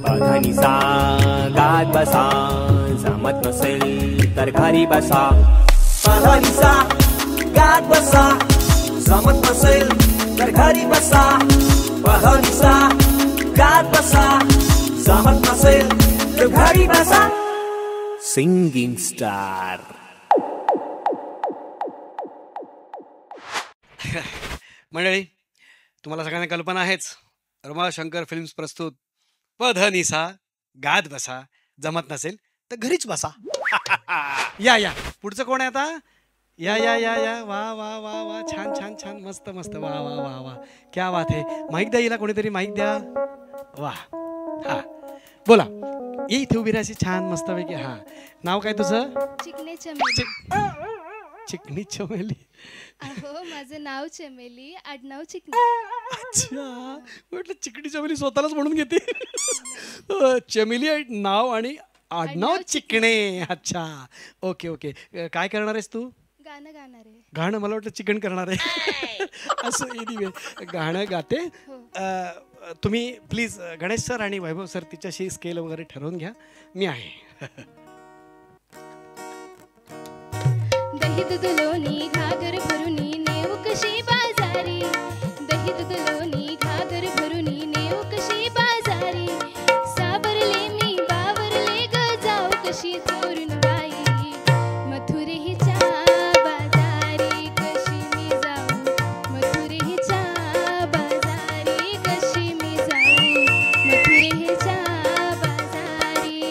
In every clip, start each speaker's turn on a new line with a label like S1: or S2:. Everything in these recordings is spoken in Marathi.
S1: पधनिसा गात बसा जमत नसेल तर घरी बसा पधनिसा गात बसा जमत नसेल तर घरी बसा पधनिसा गात बसा जमत नसेल तर घरी बसा सिंगिंग स्टार.
S2: मंडळी, तुम्हाला सगळ्यांना कल्पना आहेच, रमाशंकर फिल्म्स प्रस्तुत पधनिसा गात बसा जमत नसेल तर घरीच बसा. या या पुढचं कोण आहे आता? या या या या वा वा वा वा छान छान छान मस्त मस्त वा वा वा वा क्या बात आहे. माईक द्या, हिला कोणीतरी माईक द्या. वा हा बोला. इथे उभी राहायची छान मस्तपैकी. हा नाव काय तुझं?
S3: चिकने चमेली.
S2: चिकनी चमेली.
S3: अहो माझं नाव चमेली, आडनाव चिकने.
S2: अच्छा, म्हटलं चिकनी चमेली स्वतःलाच म्हणून घेते. चमेली नाव आणि आडनाव चिकणे. अच्छा ओके ओके. काय करणार आहेस तू?
S3: गाणं गाणार आहे.
S2: गाणं? मला वाटलं चिकन करणार आहे. असं एनिवे गाणं गाते. तुम्ही प्लीज गणेश सर आणि वैभव सर तिच्याशी स्केल वगैरे ठरवून घ्या, मी आहे.
S3: दही दूध लोणी घागर भरुनी नेऊ कशी बाजारी, दही दूध लोणी घागर भरुनी नेऊ कशी बाजारी, साबरले मी बावरले ग जाऊ कशी चोरून बाई, मथुरेच्या बाजारी कशी मी जाऊ, मथुरेच्या बाजारी कशी मी जाऊ, मथुरेच्या बाजारी.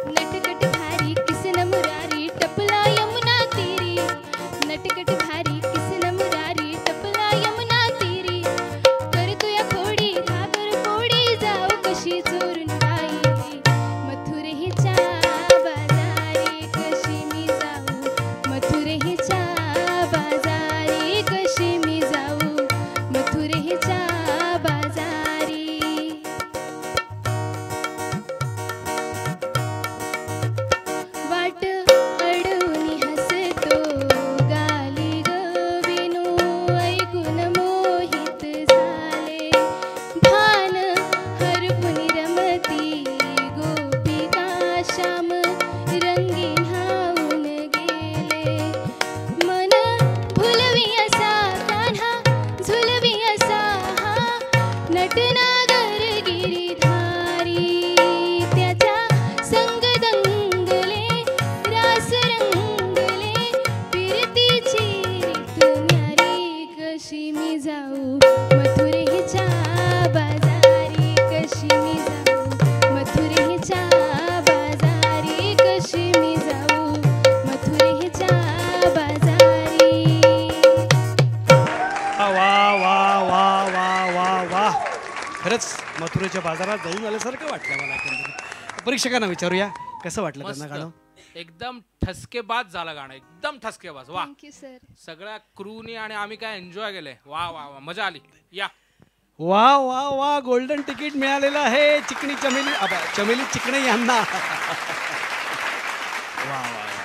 S3: नटकट भारी किसन मुरारी टपला यमुना तीरी, नटकट भारी किसन मुरारी टपला यमुना तीरी, करतोया खोडी घागर कोडी जाऊ कशी चोरून बाई, मथुरेच्या बाजारी कशी मी जाऊ, मथुरेच्या बाजारी कशी मी जाऊ, मथुरेच्या बाजारी. वाट अडवून हसतो गाली गविनो, ऐकून मोहित झाले, भान हरपून रमती गोपिका श्याम, रंगीन हावून गेले, मन भुलवी असा कान्हा झुलवी असा हा, नटनागर गिरीधारी, त्याचा संग दंगले रास रंगले, फिरतीची रीत न्यारी कशी मी जाऊ, मथुरेच्या बाजारी कशी मी जाऊ, मथुरेच्या बाजारी कशी मी जाऊ, मथुरेच्या बाजारी.
S2: वा वा वा वा वा वा. खरंच मथुरेच्या बाजारात जाऊन आल्यासारखं वाटलं मला. एकंदरीत परीक्षकांना विचारूया कसं वाटलं त्यांना गाणं.
S4: एकदम ठसकेबाज झालं गाणं, एकदम ठसकेबाज. वा,
S3: थँक्यू सर.
S4: सगळ्या क्रूनी आणि आम्ही काय एन्जॉय केले. वा वा वा, मजा आली. या
S2: वा वा वा. गोल्डन तिकीट मिळालेलं आहे चिकनी चमेली चमेली चिकणे यांना. वा वा वा.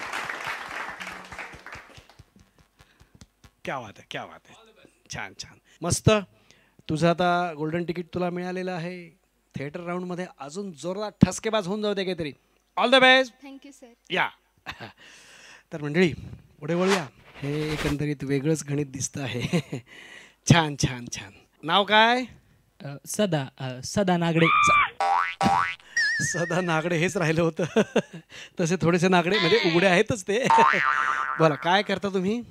S2: क्या बात आहे, क्या बात आहे. छान छान मस्त. तुझं आता गोल्डन तिकीट तुला मिळालेलं आहे. थिएटर राऊंडमध्ये अजून जोरदार ठसकेबाज होऊन जाऊ दे काहीतरी. All the best.
S3: Thank you sir.
S2: या. तर मंडळी पुढे वळूया. हे एकंदरीत वेगळंच गणित दिसतं आहे. छान छान छान. नाव काय?
S5: सदा नागडे.
S2: सदा नागडे हेच राहिलं होतं. तसे थोडेसे नागडे म्हणजे उघडे आहेतच ते. बोला काय करता तुम्ही?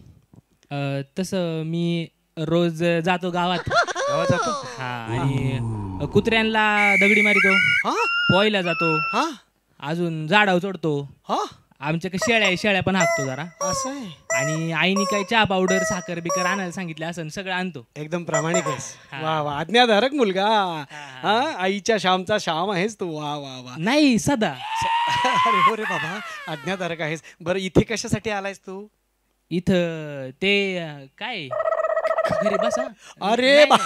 S5: तसं मी रोज जातो गावात.
S2: गावात जातो?
S5: हा, आणि कुत्र्यांना दगडी मारितो, पोहायला जातो, अजून झाडावर चढतो. आमच्या शेळ्या पण हाकतो जरा.
S2: असं आहे.
S5: आणि आईने काही चहा पावडर साखर बिकर आणायला सांगितलं असं सगळं आणतो.
S2: एकदम प्रामाणिक आहेस. वा वा. आज्ञाधारक मुलगा. हा, आईच्या श्यामचा श्याम आहेस तू. वा वा वा.
S5: नाही सदा.
S2: अरे हो रे बाबा, आज्ञाधारक आहेस. बरं इथे कशासाठी आलायस तू?
S5: इथं ते काय घरी बसा.
S2: अरे बा,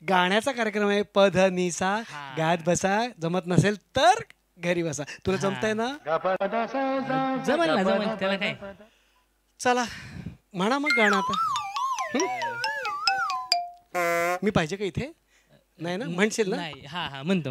S2: गाण्याचा कार्यक्रम आहे. पधनिसा गात बसा जमत नसेल तर घरी बसा. तुला जमतंय ना?
S5: जमल ना, जमल. त्याला काय.
S2: चला म्हणा मग गाणं आता. मी पाहिजे का इथे? नाही ना, म्हणशील ना?
S5: नाही, हा हा म्हणतो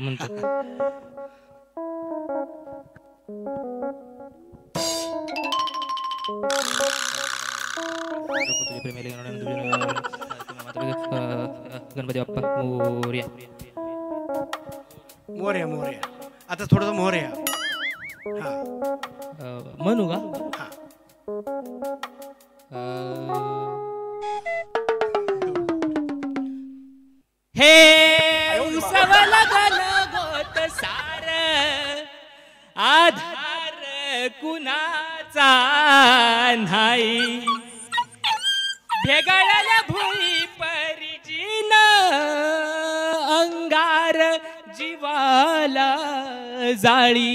S5: गणपती बाप्पा मोरया.
S2: मोरया मोरया. आता थोडस मोरया. हा
S5: म्हणू का?
S2: हा.
S5: हे उसवल गलगोत सार आधार कुणाचा नाही भेगाळल्या भुई परिजीन अंगार जीवाला जाळी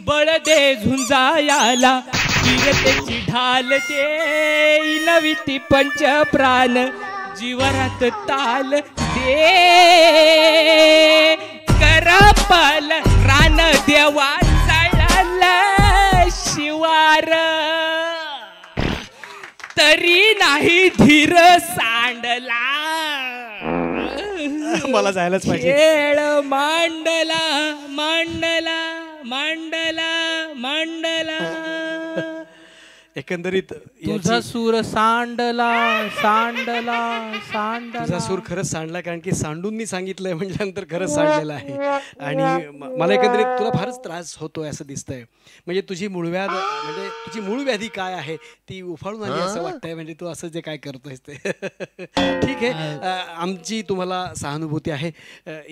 S5: बळ दे झुंजायाला वीरतेची ढाल ते नवी ती पंच प्राण जीवरात ताल दे करपल रान देवा चळल शिवार तरी नाही धीर सांडला
S2: मला जायलाच पाहिजे.
S5: खेळ मांडला मांडला मांडला मांडला.
S2: एकंदरीत
S4: तुझा सूर सांडला सांडला सांडला.
S2: तुझा सूर खरंच सांडला, कारण की सांडूंनी सांगितलंय म्हटल्यानंतर खरंच सांडलेलं आहे. आणि मला एकंदरीत तुला फारच त्रास होतोय असं दिसतंय. म्हणजे तुझी मूळव्याध, म्हणजे तुझी मूळ व्याधी काय आहे ती उफाळून आली असं वाटतंय. म्हणजे तू असं जे काय करतोयस ते ठीक आहे. आमची तुम्हाला सहानुभूती आहे.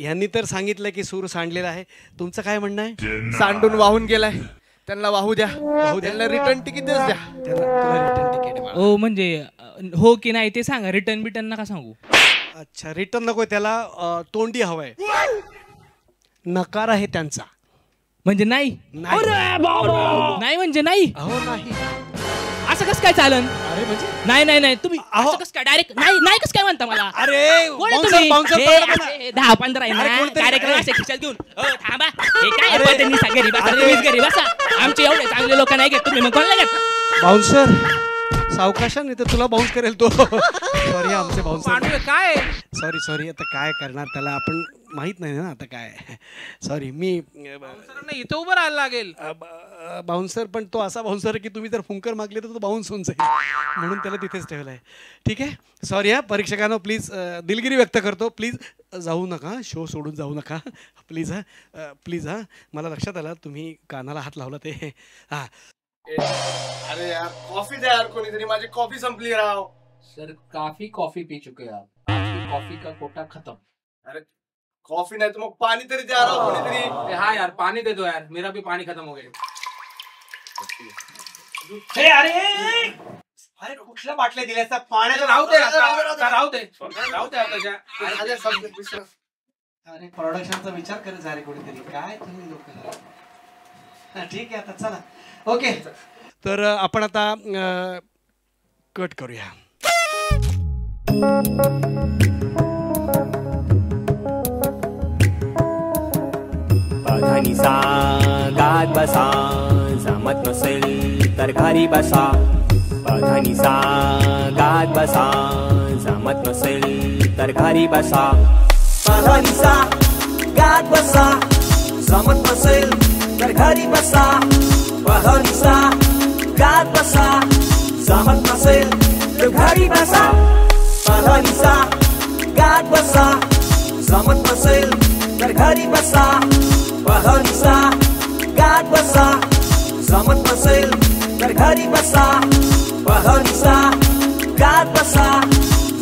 S2: यांनी तर सांगितलं की सूर सांडलेला आहे. तुमचं काय म्हणणं आहे?
S6: सांडून वाहून गेलाय, त्यांना वाहू द्या. त्यांना रिटर्न तिकीट द्या.
S2: तुला रिटर्न तिकीट.
S5: ओ म्हणजे हो की नाही ते सांगा. रिटर्न बिटर्न नका सांगू.
S2: अच्छा, रिटर्न नकोय त्याला. तोंडी हवंय. नकार आहे त्यांचा.
S5: म्हणजे नाही नाही म्हणजे नाही.
S2: अहो नाही.
S5: असं कसं काय चालन?
S2: अरे म्हणजे
S5: नाही नाही नाही तुम्ही असं कसं काय डायरेक्ट नाही नाही कसं काय म्हणता मला?
S2: अरे
S5: कोण आहे
S2: bouncer,
S5: तुम्ही?
S2: bouncer
S5: हे
S2: पकडा ना.
S5: असे 10-15 आहे
S2: अरे
S5: ना
S2: कोणतरी-
S5: कार्यक्रम
S2: अरे.
S5: असे खिशात घेऊन थांबा. हे काय पद्धतीने घरी बसा. तुम्हीच घरी बसा. आमचे एवढे चांगले लोक नाही घेत तुम्ही, मग कोणाला घेत?
S2: बाउन्सर सावकाशा, नाही तर तुला बाउन्स करेल तो. सॉरी आमचे बाउन्सर.
S4: पांडुरे काय
S2: सॉरी आता काय करणार त्याला, आपण माहित नाही ना आता काय. सॉरी मी
S4: नाही इथं उभं राहायला लागेल.
S2: बाउन्सर, पण तो असा बाउन्सर की तुम्ही जर फुंकर मागले तर तो बाउन्स होऊन जाईल, म्हणून त्याला तिथेच ठेवलं आहे. ठीक आहे, सॉरी हा परीक्षकांना. प्लीज दिलगिरी व्यक्त करतो. प्लीज जाऊ नका, शो सोडून जाऊ नका प्लीज. प्लीज मला लक्षात आलं तुम्ही कानाला हात लावला ते. हा
S6: अरे यार कॉफी द्या यार कोणीतरी, माझी कॉफी संपली राव.
S7: सर काफी कॉफी पी चुके हैं आप. कॉफी का कोटा खत्म.
S6: अरे कॉफी नाही तर मग पाणी तरी द्या राव कोणीतरी.
S4: हाँ यार पानी दे दो यार, मेरा भी पानी खत्म हो गया.
S2: अरे कुठल्या बाटल्या दिल्या पाण्याचं?
S4: राहू दे राहू दे त्याच्या.
S2: अरे प्रोडक्शनचा विचार करत जा रे कोणीतरी. काय तुम्ही लोक. ठीक आहे आता चला. ओके, तर आपण आता कट करूया.
S1: पाधानी सा गात बसा, जमत नसेल तर घरी बसा. पाधानी सा गात बसा, जमत नसेल तर घरी बसा. पाधानी सा गात बसा, जमत नसेल तर घरी बसा. पाधानी सा गात बसा, जमत नसेल तर घरी बसा. पाधानी सा गात बसा, जमत नसेल तर घरी बसा. पाधानी सा गात बसा, जमत नसेल तर घरी बसा. पाधानी सा गात बसा,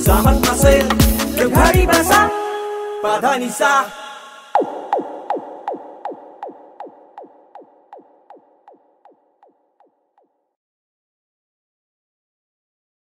S1: जमत नसेल तर घरी बसा. पाधानी सा